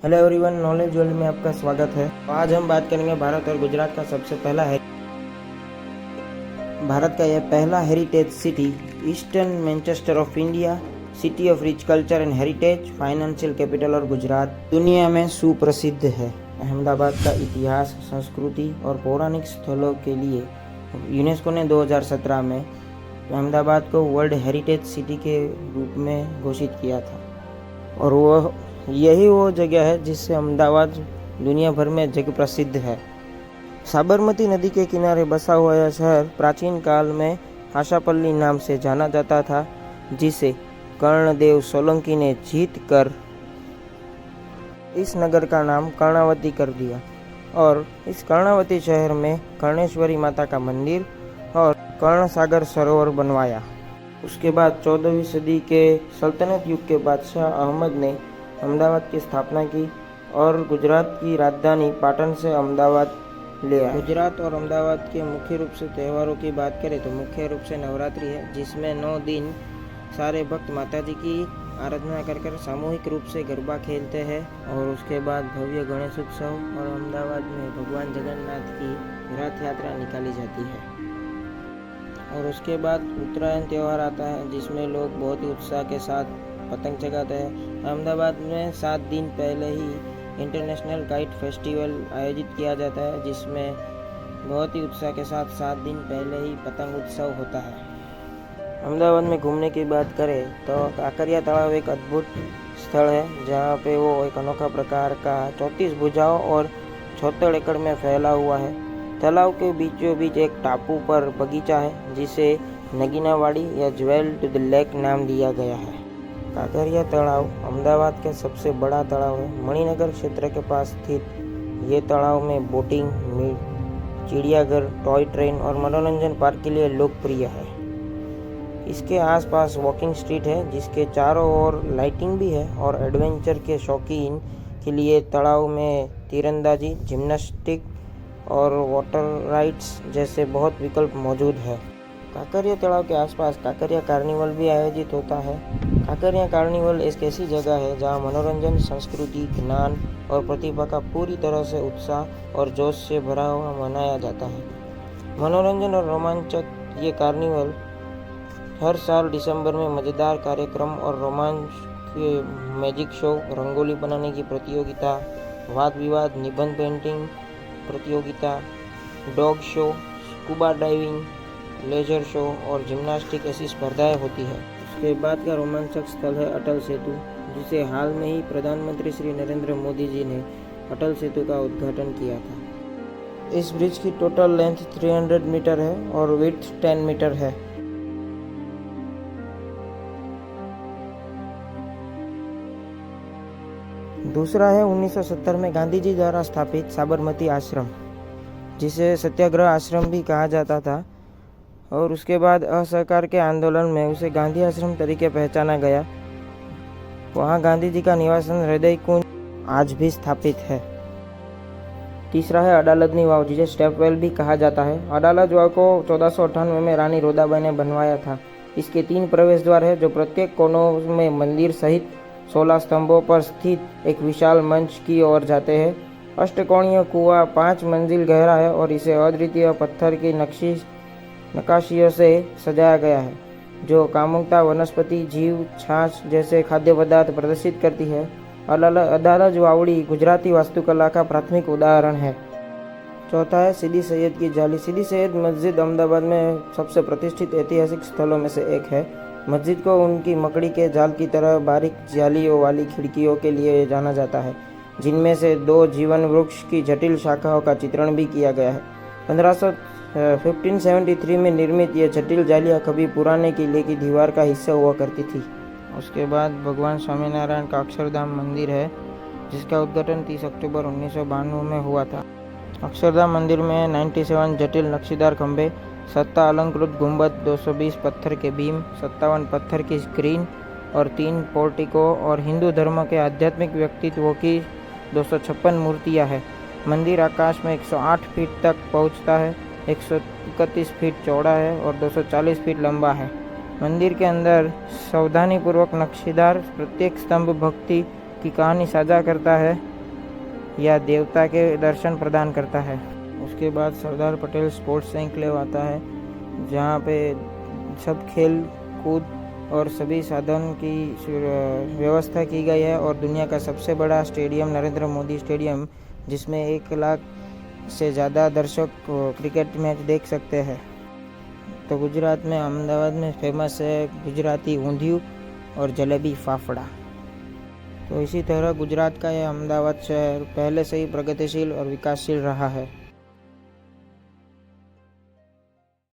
Hello everyone, knowledge world में आपका स्वागत है। आज हम बात करेंगे भारत और गुजरात का सबसे पहला है भारत का यह पहला heritage city, eastern Manchester of India, city of rich culture and heritage, financial capital और गुजरात दुनिया में सुप्रसिद्ध है। अहमदाबाद का इतिहास, संस्कृति और पौराणिक स्थलों के लिए यूनेस्को ने 2017 में अहमदाबाद को वर्ल्ड हेरिटेज सिटी के रूप में घोषित किया था और यही वो जगह है जिससे अहमदाबाद दुनिया भर में जग प्रसिद्ध है। साबरमती नदी के किनारे बसा हुआ यह शहर प्राचीन काल में आशापल्ली नाम से जाना जाता था, जिसे कर्णदेव सोलंकी ने जीत कर इस नगर का नाम कर्णावती कर दिया और इस कर्णावती शहर में कर्णेश्वरी माता का मंदिर और कर्ण सागर सरोवर बनवाया। उसके बाद 14वीं सदी के सल्तनत युग के बादशाह अहमद ने अहमदाबाद की स्थापना की और गुजरात की राजधानी पाटन से अहमदाबाद ले आए। गुजरात और अहमदाबाद के मुख्य रूप से त्योहारों की बात करें तो मुख्य रूप से नवरात्रि है, जिसमें 9 दिन सारे भक्त माता जी की आराधना कर सामूहिक रूप से गरबा खेलते हैं और उसके बाद भव्य गणेश उत्सव और अहमदाबाद में भगवान जगन्नाथ की रथ यात्रा निकाली जाती है। और उसके बाद उत्तरायण त्यौहार आता है, जिसमें लोग बहुत ही उत्साह के साथ पतंग चगाते हैं। अहमदाबाद में 7 दिन पहले ही इंटरनेशनल काइट फेस्टिवल आयोजित किया जाता है, जिसमें बहुत ही उत्साह के साथ 7 दिन पहले ही पतंग उत्सव होता है। अहमदाबाद में घूमने की बात करें तो काकरिया तालाब एक अद्भुत स्थल है, जहाँ पे वो एक अनोखा प्रकार का 34 भुजाओं और 76 एकड़ में फैला हुआ है। तालाब के बीचों बीच एक टापू पर बगीचा है, जिसे नगीनावाड़ी या ज्वेल टू द लेक नाम दिया गया है। काकरिया तालाब अहमदाबाद का सबसे बड़ा तालाब है। मणिनगर क्षेत्र के पास स्थित ये तालाब में बोटिंग, चिड़ियाघर, टॉय ट्रेन और मनोरंजन पार्क के लिए लोकप्रिय है। इसके आसपास वॉकिंग स्ट्रीट है, जिसके चारों ओर लाइटिंग भी है और एडवेंचर के शौकीन के लिए तालाब में तीरंदाजी, जिम्नास्टिक और वाटर राइड्स जैसे बहुत विकल्प मौजूद है। काकरिया तालाब के आसपास काकरिया कार्निवल भी आयोजित होता है। काकरिया कार्निवल एक ऐसी जगह है जहां मनोरंजन, संस्कृति, ज्ञान और प्रतिभा का पूरी तरह से उत्साह और जोश से भरा हुआ मनाया जाता है। मनोरंजन और रोमांचक ये कार्निवल हर साल दिसंबर में मज़ेदार कार्यक्रम और रोमांच के मैजिक शो, रंगोली बनाने की प्रतियोगिता, वाद विवाद, निबंध पेंटिंग प्रतियोगिता, dog show, scuba diving, laser show और जिम्नास्टिक ऐसी स्पर्धाएं होती है। उसके बाद का रोमांचक स्थल है अटल सेतु, जिसे हाल में ही प्रधानमंत्री श्री नरेंद्र मोदी जी ने अटल सेतु का उद्घाटन किया था। इस ब्रिज की टोटल लेंथ 300 मीटर है और विड्थ 10 मीटर है। दूसरा है 1970 में गांधी जी द्वारा स्थापित साबरमती आश्रम, जिसे सत्याग्रह आश्रम भी कहा जाता था और उसके बाद असहकार के आंदोलन में उसे गांधी आश्रम तरीके पहचाना गया। वहाँ गांधी जी का निवासन हृदय कुंज आज भी स्थापित है। तीसरा है अडालजनी वाव, जिसे स्टेपवेल भी कहा जाता है। अडालज वाव को 1498 में रानी रोदाबाई ने बनवाया था। इसके 3 प्रवेश द्वार है, जो प्रत्येक कोनों में मंदिर सहित 16 स्तंभों पर स्थित एक विशाल मंच की ओर जाते हैं। अष्टकोणीय कुआं 5 मंजिल गहरा है और इसे अद्वितीय पत्थर की नक्काशियों से सजाया गया है, जो कामुकता, वनस्पति, जीव, छाछ जैसे खाद्य पदार्थ प्रदर्शित करती है। अडालज वावड़ी गुजराती वास्तुकला का प्राथमिक उदाहरण है। चौथा है सीदी सैयद की जाली। सीदी सैयद मस्जिद अहमदाबाद में सबसे प्रतिष्ठित ऐतिहासिक स्थलों में से एक है। मस्जिद को उनकी मकड़ी के जाल की तरह बारीक जालियों वाली खिड़कियों के लिए जाना जाता है, जिनमें से 2 जीवन वृक्ष की जटिल शाखाओं का चित्रण भी किया गया है। 1573 में निर्मित ये जटिल जालियाँ कभी पुराने किले की दीवार का हिस्सा हुआ करती थी। उसके बाद भगवान स्वामीनारायण का अक्षरधाम मंदिर है, जिसका उद्घाटन 30 अक्टूबर 1992 में हुआ था। अक्षरधाम मंदिर में 97 जटिल नक्शीदार खंभे, 7 अलंकृत गुंबद, 220 पत्थर के बीम, 57 पत्थर की स्क्रीन और 3 पोर्टिको और हिंदू धर्म के आध्यात्मिक व्यक्तित्वों की 256 मूर्तियाँ हैं। मंदिर आकाश में 108 फीट तक पहुँचता है, 131 फीट चौड़ा है और 240 फीट लंबा है। मंदिर के अंदर सावधानीपूर्वक नक्शीदार प्रत्येक स्तंभ भक्ति की कहानी साझा करता है या देवता के दर्शन प्रदान करता है। उसके बाद सरदार पटेल स्पोर्ट्स एन्क्लेव आता है, जहाँ पे सब खेल कूद और सभी साधन की व्यवस्था की गई है, और दुनिया का सबसे बड़ा स्टेडियम नरेंद्र मोदी स्टेडियम, जिसमें 1 लाख से ज़्यादा दर्शक क्रिकेट मैच देख सकते हैं। तो गुजरात में अहमदाबाद में फेमस है गुजराती ऊंधिયું और जलेबी फाफड़ा। तो इसी तरह गुजरात का यह अहमदाबाद शहर पहले से ही प्रगतिशील और विकासशील रहा है।